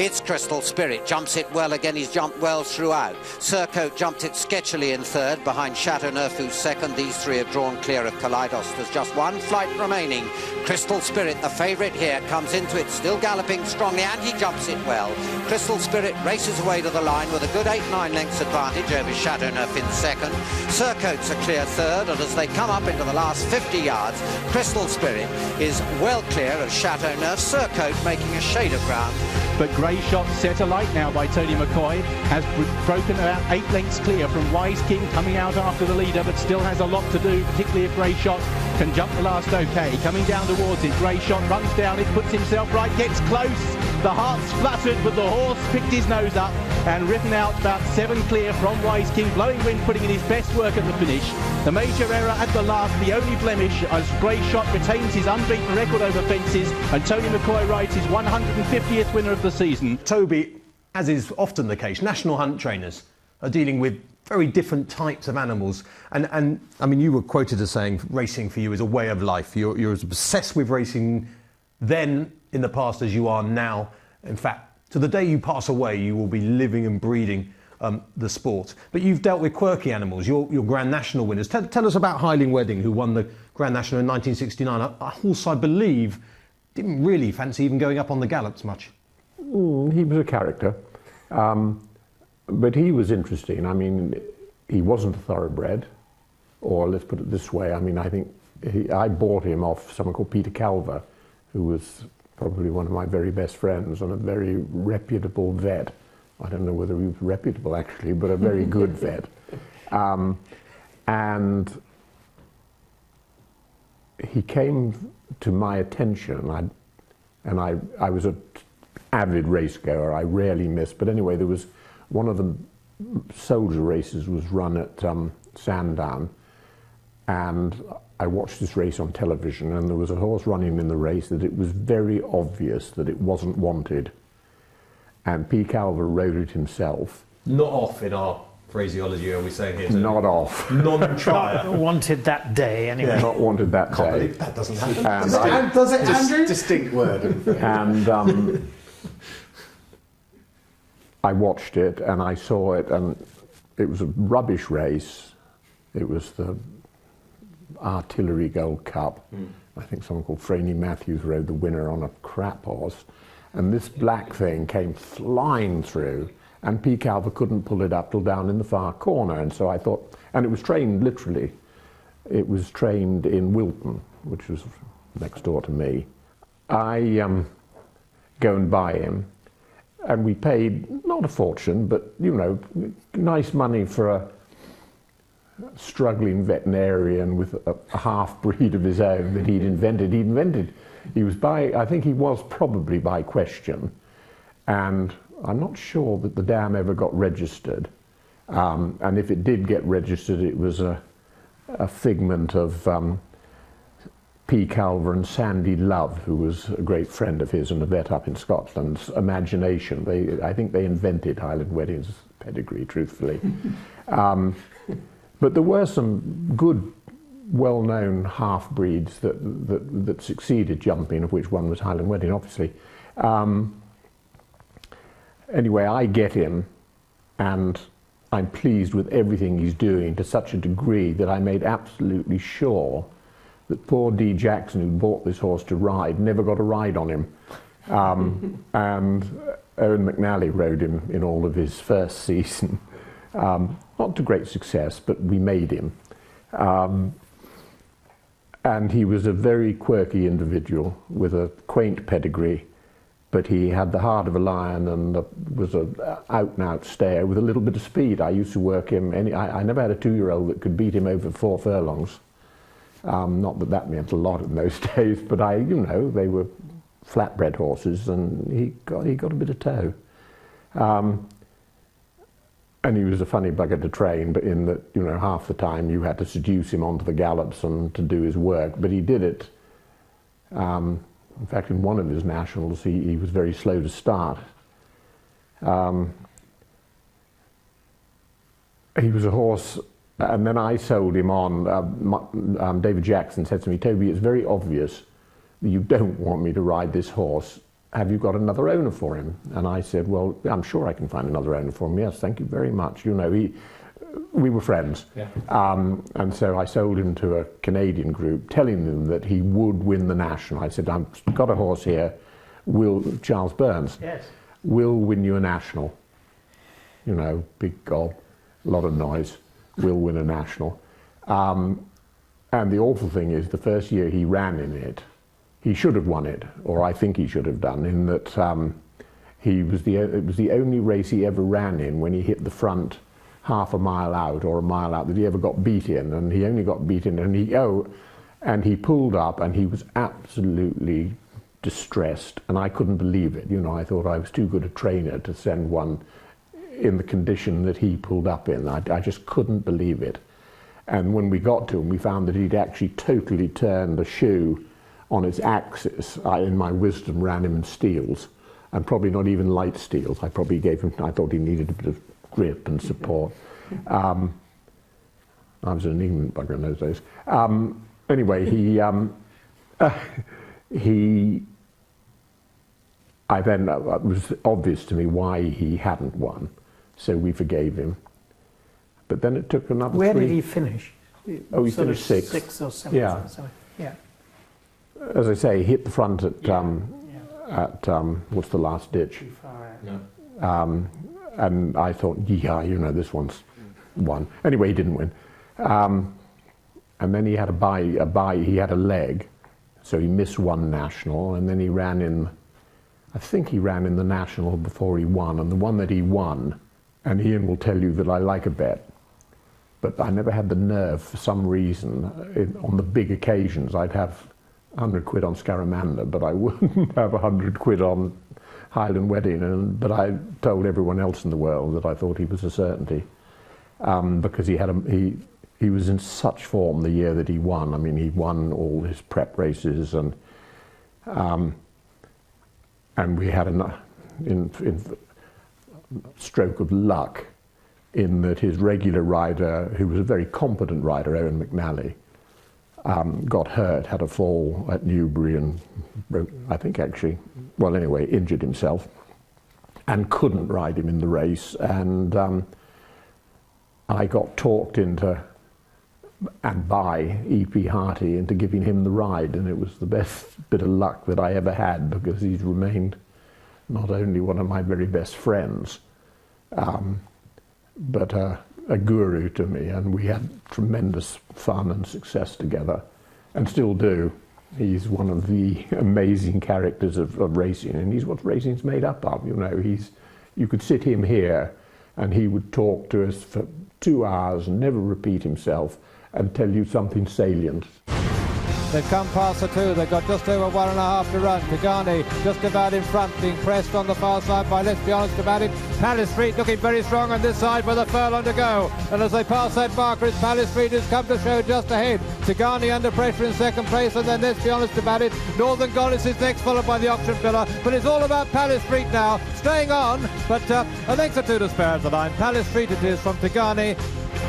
It's Crystal Spirit, jumps it well again, he's jumped well throughout. Surcoat jumped it sketchily in third, behind Chateauneuf who's second. These three have drawn clear of Kaleidos. There's just one flight remaining. Crystal Spirit, the favourite here, comes into it, still galloping strongly, and he jumps it well. Crystal Spirit races away to the line with a good 8-9 lengths advantage over Chateauneuf in second. Surcoat's a clear third, and as they come up into the last 50 yards, Crystal Spirit is well clear of Chateauneuf. Surcoat making a shade of ground. But Grey Shot, set alight now by Tony McCoy, has broken about 8 lengths clear from Wise King, coming out after the leader, but still has a lot to do, particularly if Grey Shot can jump the last okay. Coming down towards it, Grey Shot runs down it, puts himself right, gets close. The heart's fluttered, but the horse picked his nose up and ridden out about 7 clear from Wise King. Blowing Wind putting in his best work at the finish. The major error at the last, the only blemish, as Grey Shot retains his unbeaten record over fences, and Tony McCoy rides his 150th winner of the season. Toby, as is often the case, national hunt trainers are dealing with very different types of animals. And I mean, you were quoted as saying racing for you is a way of life. You're as obsessed with racing then in the past as you are now. In fact, to the day you pass away, you will be living and breathing the sport. But you've dealt with quirky animals, your Grand National winners. Tell us about Highland Wedding, who won the Grand National in 1969. A horse, I believe, didn't really fancy even going up on the gallops much. He was a character, but he was interesting. I mean, he wasn't a thoroughbred, or let's put it this way, I mean, I think I bought him off someone called Peter Calver, who was probably one of my very best friends and a very reputable vet. I don't know whether he was reputable actually, but a very good vet. And he came to my attention, and I was an avid race goer. I rarely missed, but anyway, there was one of the soldier races was run at Sandown, and I watched this race on television, and there was a horse running in the race that it was very obvious that it wasn't wanted. And P. Calver rode it himself. Not off in our phraseology, are we saying here? Not off. Non-trier. Not wanted that day, anyway. Yeah. Not wanted that Can't day. believe that doesn't happen. And Does it, Andrew? Distinct word. And I watched it, and I saw it, and it was a rubbish race. It was the Artillery Gold Cup. I think someone called Franey Matthews rode the winner on a crap horse. And this black thing came flying through, and P. Calver couldn't pull it up till down in the far corner. And so I thought, and it was trained literally, it was trained in Wilton, which was next door to me. I go and buy him, and we paid not a fortune, but you know, nice money for a struggling veterinarian with a half-breed of his own that he'd invented. He was I think he was probably by question, and I'm not sure that the dam ever got registered, and if it did get registered, it was a figment of P. Calver and Sandy Love, who was a great friend of his and a vet up in Scotland's imagination. I think they invented Highland Wedding's pedigree, truthfully. But there were some good, well-known half-breeds that succeeded jumping, of which one was Highland Wedding, obviously. Anyway, I get him, and I'm pleased with everything he's doing to such a degree that I made absolutely sure that poor D. Jackson, who bought this horse to ride, never got a ride on him. And Owen McNally rode him in all of his first season. Not to great success, but we made him. And he was a very quirky individual with a quaint pedigree, but he had the heart of a lion and was an out-and-out stayer with a little bit of speed. I used to work him, I never had a 2-year-old that could beat him over 4 furlongs. Not that that meant a lot in those days, but you know, they were flatbred horses, and he got a bit of toe. And he was a funny bugger to train, but in that, you know, half the time you had to seduce him onto the gallops and to do his work, but he did it. In fact, in one of his nationals, he was very slow to start. He was a horse, and then I sold him on. David Jackson said to me, "Toby, it's very obvious that you don't want me to ride this horse have you got another owner for him? And I said, well, I'm sure I can find another owner for him. Yes, thank you very much. You know, we were friends. Yeah. And so I sold him to a Canadian group, telling them that he would win the National. I said, I've got a horse here, Charles Burns, Yes. will win you a National. You know, big gob, a lot of noise, will win a National. And the awful thing is, the first year he ran in it, he should have won it, or I think he should have done, in that it was the only race he ever ran in when he hit the front half a mile out or a mile out that he ever got beat in, and he only got beaten, and he pulled up and he was absolutely distressed, and I couldn't believe it. You know, I thought I was too good a trainer to send one in the condition that he pulled up in. I just couldn't believe it. And when we got to him, we found that he'd actually totally turned the shoe on its axis. I, in my wisdom, ran him in steels, and probably not even light steels. I thought he needed a bit of grip and support. I was an ignorant bugger in those days. Anyway, it was obvious to me why he hadn't won, so we forgave him. But then it took another Where did he finish? Oh, he finished sixth. Sixth or seventh. Yeah. Or something. Yeah. As I say, he hit the front at what's the last ditch? Too far out. And I thought, yeah, you know, this one's won. Anyway, he didn't win. And then he had he had a leg, so he missed one National, and then he ran in, I think he ran in the National before he won, and the one that he won, and Ian will tell you that I like a bet, but I never had the nerve for some reason. On the big occasions, I'd have 100 quid on Scaramannder, but I wouldn't have 100 quid on Highland Wedding, but I told everyone else in the world that I thought he was a certainty, because he was in such form the year that he won. I mean, he won all his prep races, and we had in stroke of luck in that his regular rider, who was a very competent rider, Owen McNally, got hurt, had a fall at Newbury, and broke, I think actually, well anyway, injured himself, and couldn't ride him in the race, and I got talked into, and by E.P. Harty, into giving him the ride, and it was the best bit of luck that I ever had, because he's remained not only one of my very best friends, but a guru to me, and we had tremendous fun and success together, and still do. He's one of the amazing characters of racing, and he's what racing's made up of. You know, you could sit him here, and he would talk to us for 2 hours and never repeat himself, and tell you something salient. They've come past the two. They've got just over 1.5 to run. Pagani just about in front, being pressed on the far side by, let's be honest about it, Palace Street looking very strong on this side with a furlong to go. And as they pass that marker, it's Palace Street who's come to show just ahead. Pagani under pressure in second place, and then let's be honest about it, Northern Goddess is next, followed by the Auction Pillar. But it's all about Palace Street now, staying on, but a length or two to spare at the line. Palace Street it is from Pagani.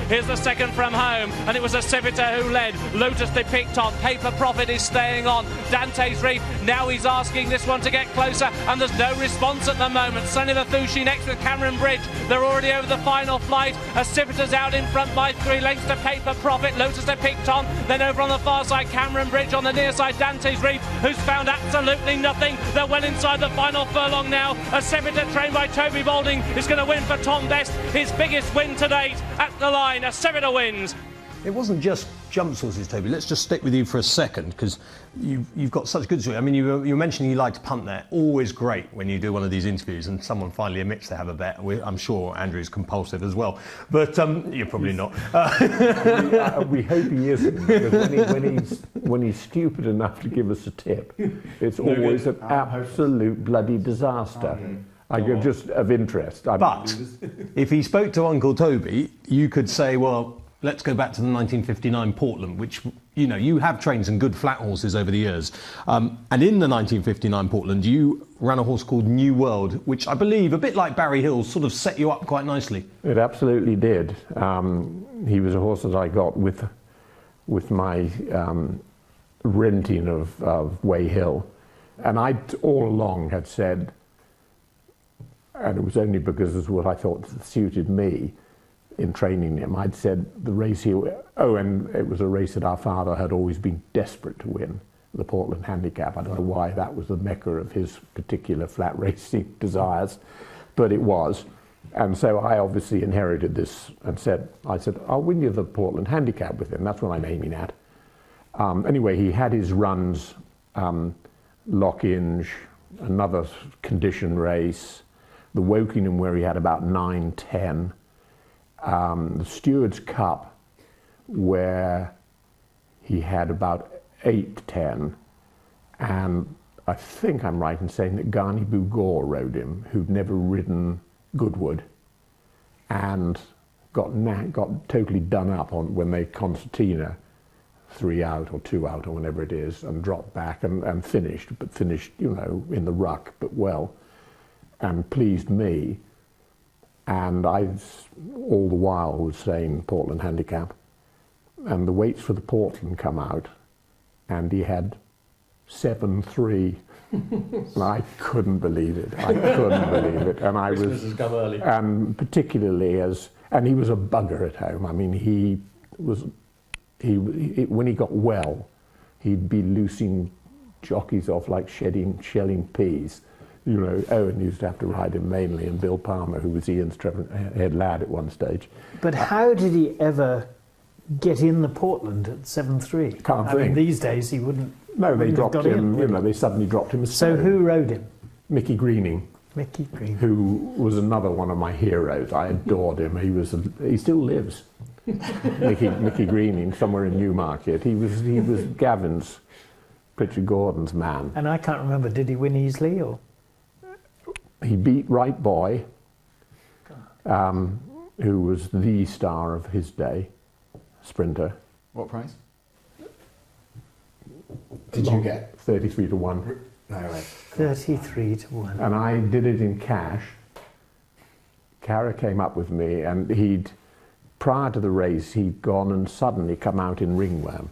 Here's the second from home, and it was a Civita who led. Lotus they picked on. Paper Profit is staying on. Dante's Reef, now he's asking this one to get closer, and there's no response at the moment. Sonny Lathushi next with Cameron Bridge. They're already over the final flight. A Civita's out in front by 3 lengths to Paper Profit. Lotus they picked on. Then over on the far side, Cameron Bridge. On the near side, Dante's Reef, who's found absolutely nothing. They're well inside the final furlong now. A Civita trained by Toby Balding is going to win for Tom Best. His biggest win to date at the line. A Civita wins. It wasn't just jump sources, Toby. Let's just stick with you for a second, because you've got such good story. I mean, you were mentioning you like to punt there. Always great when you do one of these interviews and someone finally admits they have a bet. I'm sure Andrew's compulsive as well, but you're probably not. We hope he isn't, because when he's stupid enough to give us a tip, it's always an absolute bloody disaster. Just of interest. But if he spoke to Uncle Toby, you could say, well, let's go back to the 1959 Portland, which, you know, you have trained some good flat horses over the years. And in the 1959 Portland, you ran a horse called New World, which I believe, a bit like Barry Hill, sort of set you up quite nicely. It absolutely did. He was a horse that I got with my renting of Way Hill. And I all along had said, and it was only because of what I thought suited me in training him, I'd said the race and it was a race that our father had always been desperate to win, the Portland Handicap. I don't know why that was the mecca of his particular flat racing desires, but it was. And so I obviously inherited this and I said, I'll win you the Portland Handicap with him. That's what I'm aiming at. Anyway, he had his runs, Lock-Inge, another condition race, the Wokingham where he had about 9-10, the Stewards Cup where he had about 8-10, and I think I'm right in saying that Garni Bugor rode him, who'd never ridden Goodwood, and got totally done up on when they concertina 3 out or 2 out or whatever it is, and dropped back and finished, you know, in the ruck, but well, and pleased me. And I all the while was saying Portland Handicap, and the weights for the Portland come out, and he had 7-3. And I couldn't believe it. I couldn't believe it. And I Christmas has come early. And particularly and he was a bugger at home. I mean, when he got well, he'd be loosing jockeys off like shelling peas. You know, Owen used to have to ride him mainly, and Bill Palmer, who was Ian's head lad at one stage. But how did he ever get in the Portland at 7-3? Can't I think. mean, these days he wouldn't. No, they wouldn't have dropped got him. in, You know, they suddenly dropped him. So who rode him? Mickey Greening. Mickey Green. Who was another one of my heroes. I adored him. He still lives. Mickey Greening, somewhere in Newmarket. He was Gavin's, Richard Gordon's man. And I can't remember. Did he win easily or? He beat Right Boy, who was the star of his day, sprinter. What price did you get? 33 to 1. No way. 33 to 1. And I did it in cash. Cara came up with me, and prior to the race, he'd gone and suddenly come out in ringworm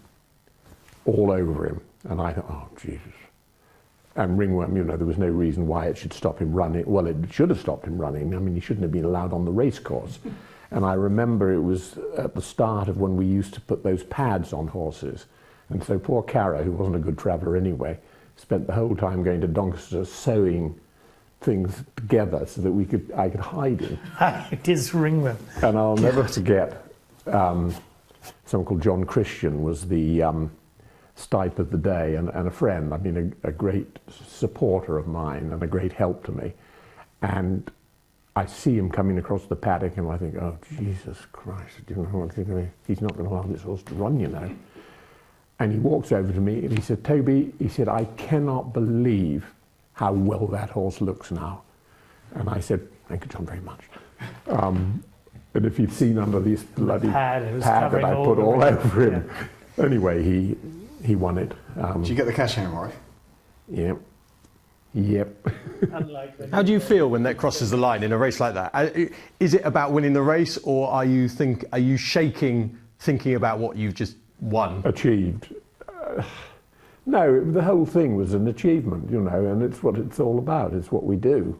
all over him. And I thought, oh, Jesus. And ringworm, you know, there was no reason why it should stop him running. Well, it should have stopped him running. I mean, he shouldn't have been allowed on the race course. And I remember it was at the start of when we used to put those pads on horses. And so poor Cara, who wasn't a good traveller anyway, spent the whole time going to Doncaster sewing things together so that I could hide him. It is ringworm. And I'll never forget, someone called John Christian was the stipe of the day, and a friend, I mean a great supporter of mine and a great help to me. And I see him coming across the paddock and I think, oh, Jesus Christ, you know, he's not going to allow this horse to run, you know. And he walks over to me and he said, Toby, he said, I cannot believe how well that horse looks now. And I said, thank you, John, very much. And if you'd seen under this bloody pad that I put all over him. Yeah. Anyway, he won it. Did you get the cash home, right? Yep. Yep. How do you feel when that crosses the line in a race like that? Is it about winning the race, or are you shaking thinking about what you've just won? Achieved. No, the whole thing was an achievement, you know, and it's what it's all about. It's what we do.